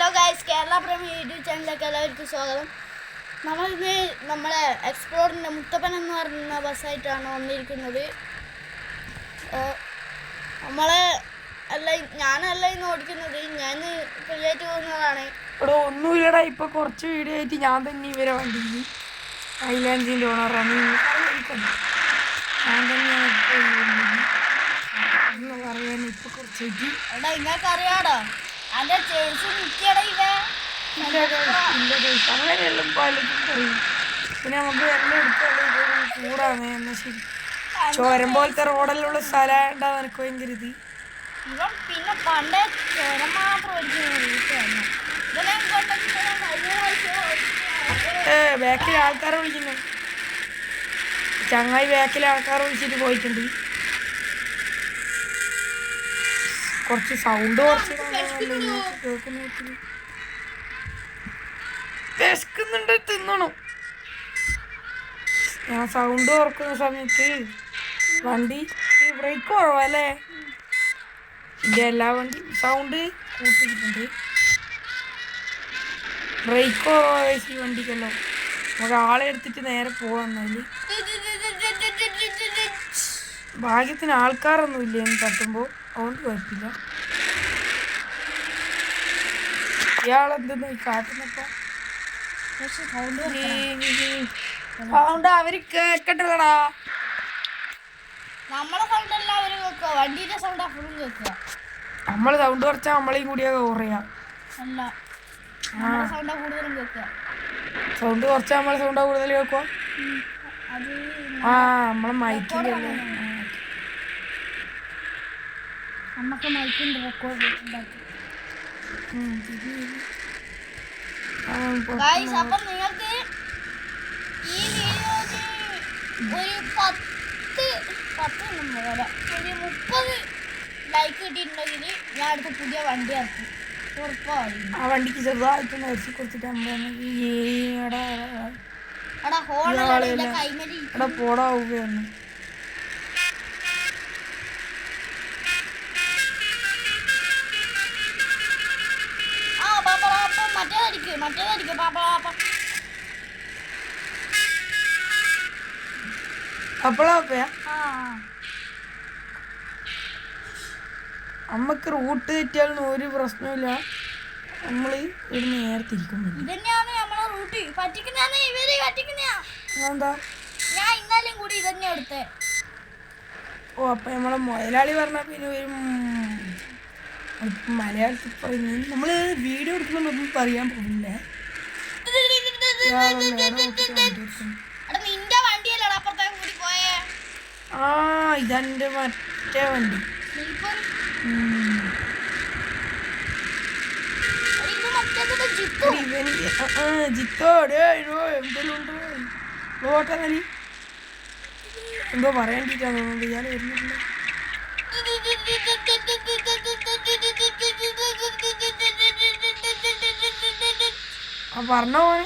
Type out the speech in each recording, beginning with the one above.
Hello guys, Kerala പ്രേമി YouTube ചാനലിലേക്ക് എല്ലാവർക്കും സ്വാഗതം. നമ്മളിന്ന് നമ്മളെ എക്സ്പ്ലോറിൻ്റെ മുത്തപ്പൻ എന്ന് പറയുന്ന ബസ്സായിട്ടാണ് വന്നിരിക്കുന്നത്. നമ്മളെ ഞാനല്ല ഇന്ന് ഓടിക്കുന്നത്, ഞാൻ ഫ്രീ ആയിട്ട് പോകുന്നതാണ്. ഇവിടെ ഒന്നുമില്ലടാ, ഇപ്പൊ കുറച്ച് വീഡിയോ ആയിട്ട് ഞാൻ തന്നെ ഇവരെ വണ്ടി ഐലാൻഡിൻ്റെ ഓണറാണ്. ഞാൻ തന്നെയാണ് ഇപ്പൊ പറയാൻ ഇപ്പൊ കുറച്ചായിട്ട്. എടാ നിങ്ങൾക്ക് അറിയാടോ അതിൻ്റെ ചേച്ചി നിൽക്കടാ ഇവ അങ്ങനെയെല്ലാം പലതും പറയും. പിന്നെ നമുക്ക് എല്ലാം എടുക്കാനുള്ള കൂടാണ്. എന്നാ ശരി, ചോരം പോലത്തെ റോഡെല്ലാം സ്ഥലം ഉണ്ടാവും എനിക്ക് ഭയങ്കര ഇത്. ഇവൻ പിന്നെ പണ്ടേ ചോരം മാത്രം ബാക്കിൽ ആൾക്കാരെ വിളിക്കുന്നു. ചങ്ങായി ബാക്കിലെ ആൾക്കാരെ വിളിച്ചിട്ട് പോയിട്ടുണ്ട്. കുറച്ച് സൗണ്ട് കുറച്ച് വിശക്കുന്നുണ്ട്, തിന്നണം. ഞാൻ സൗണ്ട് കുറക്കുന്ന സമയത്ത് വണ്ടി ബ്രേക്ക് കുറവല്ലേ, എൻ്റെ എല്ലാ വണ്ടി സൗണ്ട് കൂട്ടിയിട്ടുണ്ട്. ബ്രേക്ക് കുറവായ ഈ വണ്ടിക്കല്ലോ. നമുക്ക് ആളെ എടുത്തിട്ട് നേരെ പോകാന്നാല് ഭാഗ്യത്തിന് ആൾക്കാരൊന്നും ഇല്ല എന്ന് തട്ടുമ്പോൾ, അതുകൊണ്ട് കുഴപ്പമില്ല. ഇയാളെന്തെന്നാ ഈ കാട്ടുന്നപ്പോ സൗണ്ട് അവര് കേക്കട്ടല്ലടാ. നമ്മളെ സൗണ്ട് എല്ലാം അവര് കേൾക്കുക, വണ്ടീന്റെ സൗണ്ട് അപ്പഴും കേൾക്കുക. നമ്മള് സൗണ്ട് കുറച്ചാൽ നമ്മളെയും കൂടിയാ കുറയാ. അല്ല, സൗണ്ടാ കൂടുതലും കേൾക്കുക. സൗണ്ട് കുറച്ചാൽ നമ്മളെ സൗണ്ടാ കൂടുതൽ കേൾക്കുക. അത് നമ്മളെ മൈക്കിൻ്റെ നമുക്ക് മൈക്കിൻ്റെ റെക്കോർഡ് ഉണ്ടാക്കി. അപ്പം നിങ്ങൾക്ക് ഈ വീഡിയോക്ക് ഒരു 30 ലൈക്ക് കിട്ടിയിട്ടുണ്ടെങ്കിൽ ഞാൻ അടുത്ത പുതിയ വണ്ടി ഇറക്കും, ഉറപ്പായി. ആ വണ്ടിക്ക് ചെറുതായിട്ടൊന്ന് അരിച്ച് കൊടുത്തിട്ട് പോടാവുകയാണ്. മറ്റേതടിക്കും പാപ്പ. അപ്പോഴാപ്പയാ അമ്മക്ക് റൂട്ട് തെറ്റിയാലൊന്നും ഒരു പ്രശ്നമില്ല. നമ്മള് ഒരു നേരത്തിരിക്കും. ഇതന്നെയാണ് നമ്മളെ റൂട്ട്. എന്താ ഞാൻ ഇന്നാലും കൂടി ഇതന്നെ എടുത്തേ. അപ്പൊ നമ്മളെ മുതലാളി പറഞ്ഞ പിന്നെ ഒരു മലയാളത്തിൽ പറയുന്നത് നമ്മള് വീഡിയോ എടുക്കുമ്പോഴൊന്നും പറയാൻ പോകില്ല. ഇതെന്റെ മറ്റേ വണ്ടി. എന്തോ പറയാണ്ടിട്ടാണ് തോന്നുന്നത്, ഇയാൾ വരുന്നില്ല. പറഞ്ഞ പോലെ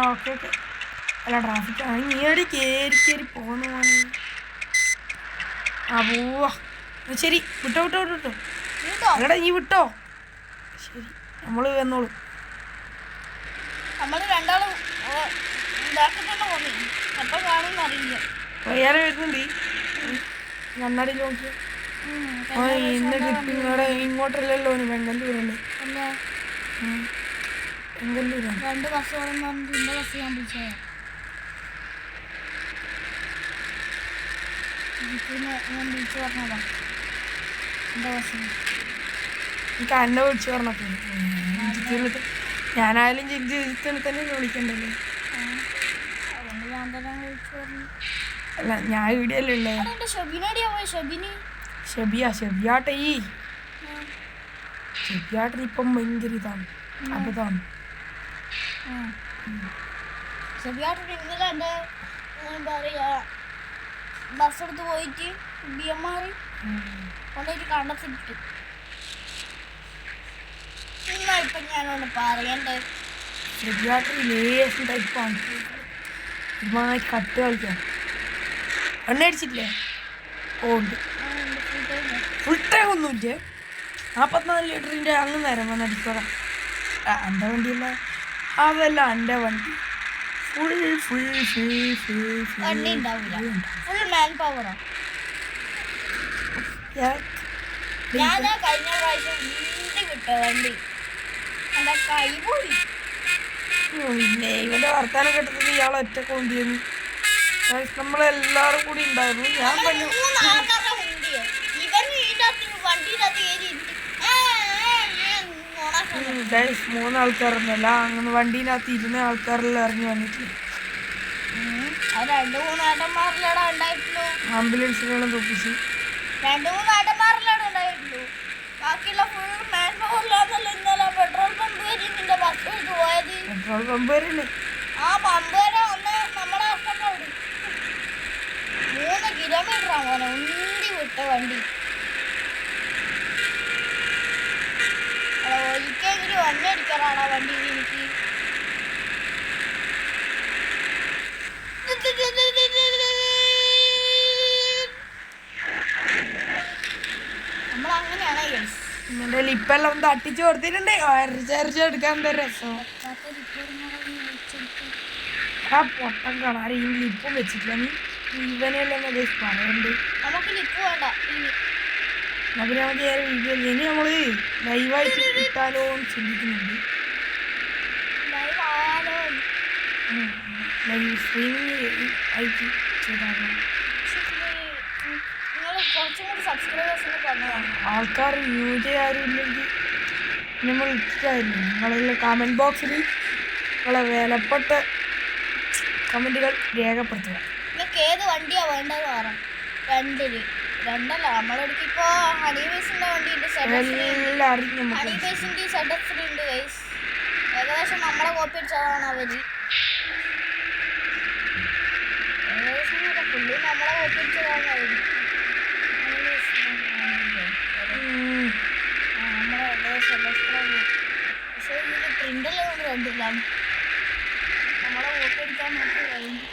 ഓക്കെ. അല്ല, ട്രാഫിക് ആണ്. നീടി കയറി പോന്നു പോണേ. പോവാ. ശരി, വിട്ടോ. അല്ലടാ, നീ വിട്ടോ. ശരി, നമ്മള് വന്നോളൂ. വയ്യാതെ വരുന്നുണ്ട്. കണ്ണാടി നോക്കി ഇന്ന് കിട്ടി. ഇങ്ങോട്ടല്ലല്ലോ, വെങ്കല്ലൂരല്ലേ. വെങ്കല്ലൂരാണ്. 2 ബസ്സോളം ബസ് ഞാൻ വിളിച്ചത്. പിന്നെ ഞാൻ വിളിച്ചു പറഞ്ഞതാ എൻ്റെ ബസ്സിന്. എനിക്ക് എന്നെ വിളിച്ചു പറഞ്ഞപ്പോ ഞാനായാലും ജിജിനെ തന്നെ വിളിക്കണ്ടല്ലോ. അതുകൊണ്ട് ഞാൻ തന്നെ വിളിച്ചു പറഞ്ഞു. അല്ല, ഞാൻ ഇവിടെയല്ലേ ഉള്ളേ. ഷെബിയാട്ടൻ ഇപ്പം ഭയങ്കര ഇതാണ്, അബദ്ധമാണ്. ഇന്നലെ എൻ്റെ എന്താ പറയുക, ബസ് എടുത്ത് പോയിട്ട് BMR കൊണ്ടുപോയിട്ട് കണ്ടെത്തിട്ട് ഇപ്പം ഞാനൊന്ന് പറയണ്ടേ. ഷെബിയാട്ടൻ ലേശം ടൈപ്പാണ്, ഒരുമാതിരി കട്ട് കളിക്കാം. എണ്ണ അടിച്ചിട്ടില്ലേ? ഉണ്ട്. ഫുൾ ടൈം ഒന്നുമില്ലേ? 44 ലിറ്ററിൻ്റെ അങ്ങ് നേരം വന്ന് അടിക്കോളാം. എൻ്റെ വണ്ടിയല്ല, അതല്ല എൻ്റെ വണ്ടി. ഫുൾ ഫുൾ ഫുൾ ഫുൾ വണ്ടി ഉണ്ടാവില്ല, ഫുൾ മാൻ പവറോ. ഞാൻ കഴിഞ്ഞ പ്രാവശ്യം ഉന്തി വിട്ട വണ്ടി, എൻ്റെ കൈ പോയി. പിന്നെ ഇവൻ്റെ വർത്താനം കേട്ടത് ഇയാൾ ഒറ്റ കൊണ്ടിരുന്നു. നമ്മളെല്ലാവരും കൂടി ഉണ്ടായിരുന്നു. ഞാൻ പറഞ്ഞു മൂന്നാൾക്കാരൊന്നുമല്ല, അങ്ങനെ വണ്ടീനകത്ത് ഇരുന്ന ആൾക്കാരെല്ലാം ഇറങ്ങി വന്നിട്ട് ആംബുലൻസിനെല്ലാം തോപ്പിച്ച് 2-3 ഏട്ടന്മാരിലാണ് ഉണ്ടായിട്ടുള്ളൂ. ബാക്കിയുള്ള ഫുൾ മാൻ പവറിലാന്നല്ലോ ഇന്നലെ പെട്രോൾ പമ്പ് വരെ നിന്റെ ബസ് എടുത്ത് പോയത്. പെട്രോൾ പമ്പ് വരെ ആ പമ്പ് വരെ ഒന്ന് നമ്മളെ കഷ്ടപ്പാട് 3 കിലോമീറ്റർ ആവാനോ ഉന്തി വിട്ട വണ്ടി. ഒരിക്കലെങ്കിലും വണ്ടി അടിക്കാറാണോ വണ്ടി എനിക്ക്. നമ്മളങ്ങനെയാണ് എൻ്റെ ലിപ്പെല്ലാം ഒന്ന് തട്ടിച്ച് കൊടുത്തിട്ടുണ്ട്. ചരിച്ച് എടുക്കാൻ എന്താ രസം. ആ പൊട്ടം കാണാൻ ഈ ലിപ്പും വെച്ചിട്ടില്ല. നീ ഇവനെല്ലാം പറയണ്ട്. നമുക്ക് ലിപ്പ് വേണ്ട. അപ്പം നമുക്ക് വീഡിയോ ഇനി നമ്മൾ ലൈവായിട്ട് കിട്ടാലോ എന്ന് ചിന്തിക്കുന്നുണ്ട്. ലൈവ് സ്ട്രീമിങ് ആയിട്ട് ചെയ്താലോ. ആൾക്കാർ യൂസ് ചെയ്യാരും ഇല്ലെങ്കിൽ നമ്മൾ ഇഷ്ടമായിരുന്നു. നിങ്ങളെല്ലാം കമൻറ്റ് ബോക്സിൽ നിങ്ങളെ വിലപ്പെട്ട കമൻറ്റുകൾ രേഖപ്പെടുത്തുക. നിങ്ങൾക്ക് ഏത് വണ്ടിയാണ് വേണ്ടത് പറയാം. 2 നമ്മളെടുക്ക് ഇപ്പോൾ ഹണിബേസിൻ്റെ വണ്ടിയുണ്ട്, ഹണിബേസിൻ്റെ ZF3 ഉണ്ട് ഗൈസ്. ഏകദേശം നമ്മളെ കോപ്പി അടിച്ചതാണ് അവർ. ഏകദേശം പുള്ളി നമ്മളെ കോപ്പി അടിച്ചതാണ് അവർ. നമ്മളെ പക്ഷേ ഇതിൽ പ്രിൻ്റെല്ലാം കൊണ്ട് കണ്ടില്ല. നമ്മളെ കോപ്പി അടിക്കാൻ നോക്കി കഴിഞ്ഞു.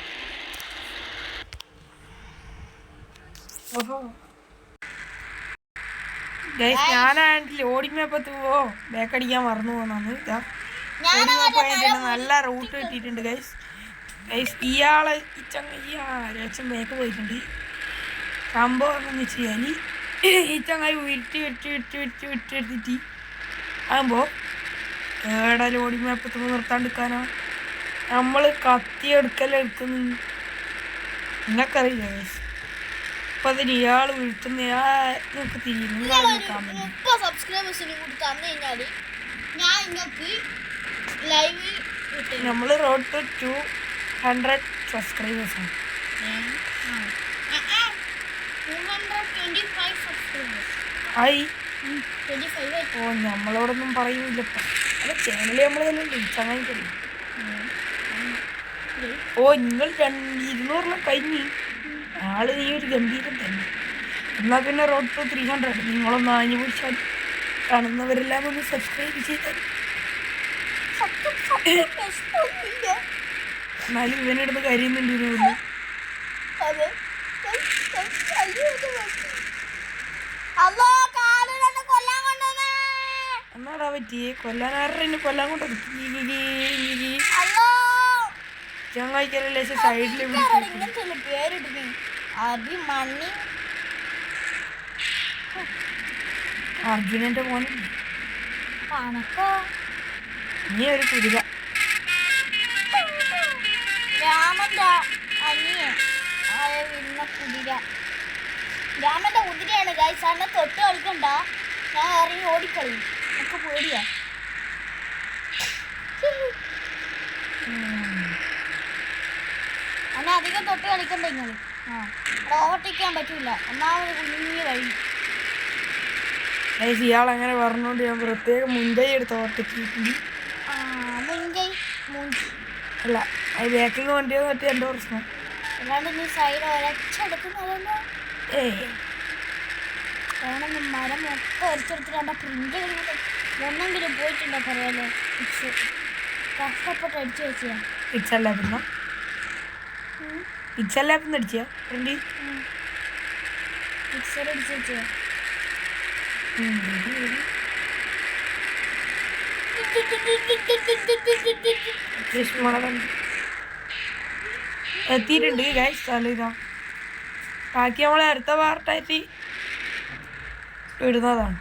ഞാനാണെങ്കിൽ ഓടിമേപ്പത്ത് ബേക്കടിക്കാൻ മറന്നു പോകുന്നു. നല്ല റൂട്ട് കിട്ടിയിട്ടുണ്ട് ഗൈസ്. ഇയാളെ ഈ ചങ്ങ ബേക്ക് പോയിട്ടുണ്ട്. സംഭവം എന്ന് വെച്ച് കഴിഞ്ഞാൽ ഈ ചങ്ങായി വിട്ടെടുത്തിട്ട് ആകുമ്പോൾ ഏടൽ ഓടിമേപ്പത്ത് നിർത്താണ്ടിരിക്കാനോ നമ്മൾ കത്തിയെടുക്കുന്നു. നിങ്ങൾക്കറിയില്ല ഗൈസ്. അപ്പം അതിന് ഇയാൾ വീഴ്ത്തുന്ന നിങ്ങൾക്ക് തിരിയുന്നു. 30 സബ്സ്ക്രൈബേഴ്സിന് കൂടി തന്നു കഴിഞ്ഞാൽ ഞാൻ നിങ്ങൾക്ക് ലൈവ് നമ്മൾ റോഡ് ടു 200 സബ്സ്ക്രൈബേഴ്സാണ്. 225 സബ്സ്ക്രൈബേഴ്സ് ആയി. 25 ഓ നമ്മളോടൊന്നും പറയുന്നില്ലപ്പം. അല്ല ചാനൽ നമ്മൾ തന്നെ ചങ്ങായിക്കല്ലേ. ഓ നിങ്ങൾ 200 കഴിഞ്ഞ് ആള് നീ ഒരു ഗംഭീരം തന്നെ. എന്നാൽ പിന്നെ റോഡ് ടു 300 നിങ്ങളൊന്ന് ആഞ്ഞു പിടിച്ചാൽ കാണുന്നവരെല്ലാം ഒന്ന് സബ്സ്ക്രൈബ് ചെയ്താൽ. എന്നാലും ഇവനെടുത്ത് കരയുന്നുണ്ട്. എന്നാടാ പറ്റിയേ കൊല്ലാൻ ആരുടെ കൊല്ലാൻ കൊണ്ട് ചങ്ങായിക്കല്ലേ സൈഡിൽ അർജുനന്റെ മോനെ നീ ഒരു കുതിര. രാമന്റെ കുതിരയാണ് ഗൈസ്. അന്നെ തൊട്ട് കളിക്കണ്ട, ഞാൻ ഇറങ്ങി ഓടിക്കളയും. നമുക്ക് പേടിയാ. അന്നെ അധികം തൊട്ട് കളിക്കണ്ട നിങ്ങൾ. അവിടെ ഓവർടേക്കാൻ പറ്റൂല, ഒന്നാമത് കുഞ്ഞു വഴി. ഇയാളങ്ങനെ പറഞ്ഞോണ്ട് ഞാൻ പ്രത്യേകം മുൻകൈ എടുത്ത് ഓവർടേക്കിട്ടുണ്ട്. അല്ല അത് ബാക്കിൽ നിന്ന് വണ്ടിയെന്ന് പറ്റി എൻ്റെ പ്രശ്നം. അല്ലാണ്ട് നീ സൈഡ് ഒരച്ചെടുക്കുന്നതല്ലോ. വേണമെങ്കിൽ മരം ഒക്കെ ഒരച്ചെടുത്തിട്ട് എൻ്റെ പ്രിൻ്റുകൾ ഒന്നെങ്കിലും പോയിട്ടുണ്ടോ പറയാലോ. കഷ്ടപ്പെട്ട് അടിച്ചു വെച്ചാ പിക്സലാപ്പിന്ന് അടിച്ചാ പ്രിൻ്റ് പിക്സൽ അടിച്ചു വെച്ചാ എത്തിയിട്ടുണ്ട് ഗൈസ്. സ്ഥലം ഇതാ. ബാക്കി നമ്മളെ അടുത്ത പാർട്ടായിട്ട് ഇടുന്നതാണ്.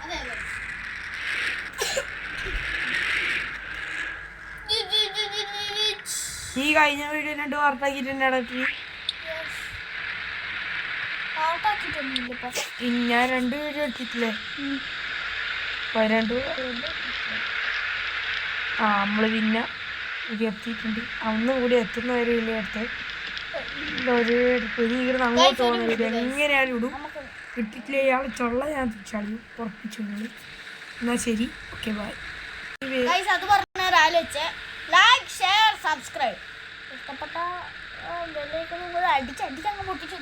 അതെ അതെ. ഈ കഴിഞ്ഞ വീഡിയോ 2 പാർട്ടാക്കിയിട്ടുണ്ട്. ഇടയ്ക്ക് ഞാൻ 2 വീഡിയോ എടുത്തിട്ടില്ലേ? അപ്പോൾ 2 നമ്മൾ പിന്നെ ഇത് എത്തിയിട്ടുണ്ട്. അന്ന് കൂടി എത്തുന്ന ഒരു വീഡിയോ എടുത്ത് ഒരു ഇവിടുന്ന് അങ്ങോട്ട് പോകുന്ന വീഡിയോ എങ്ങനെയാലും ഇടും. കിട്ടിയിട്ടില്ല ഇയാൾ ചൊള്ള ഞാൻ തിരിച്ചറിയും ഉറപ്പിച്ചു. എന്നാൽ ശരി, ഓക്കെ ബൈ. അത് പറഞ്ഞ ലൈക്ക് ഷെയർ സബ്സ്ക്രൈബ് ഇഷ്ടപ്പെട്ട ബെല്ലൈക്കണും കൂടെ അടിച്ചങ്ങ് പൊട്ടിച്ചു.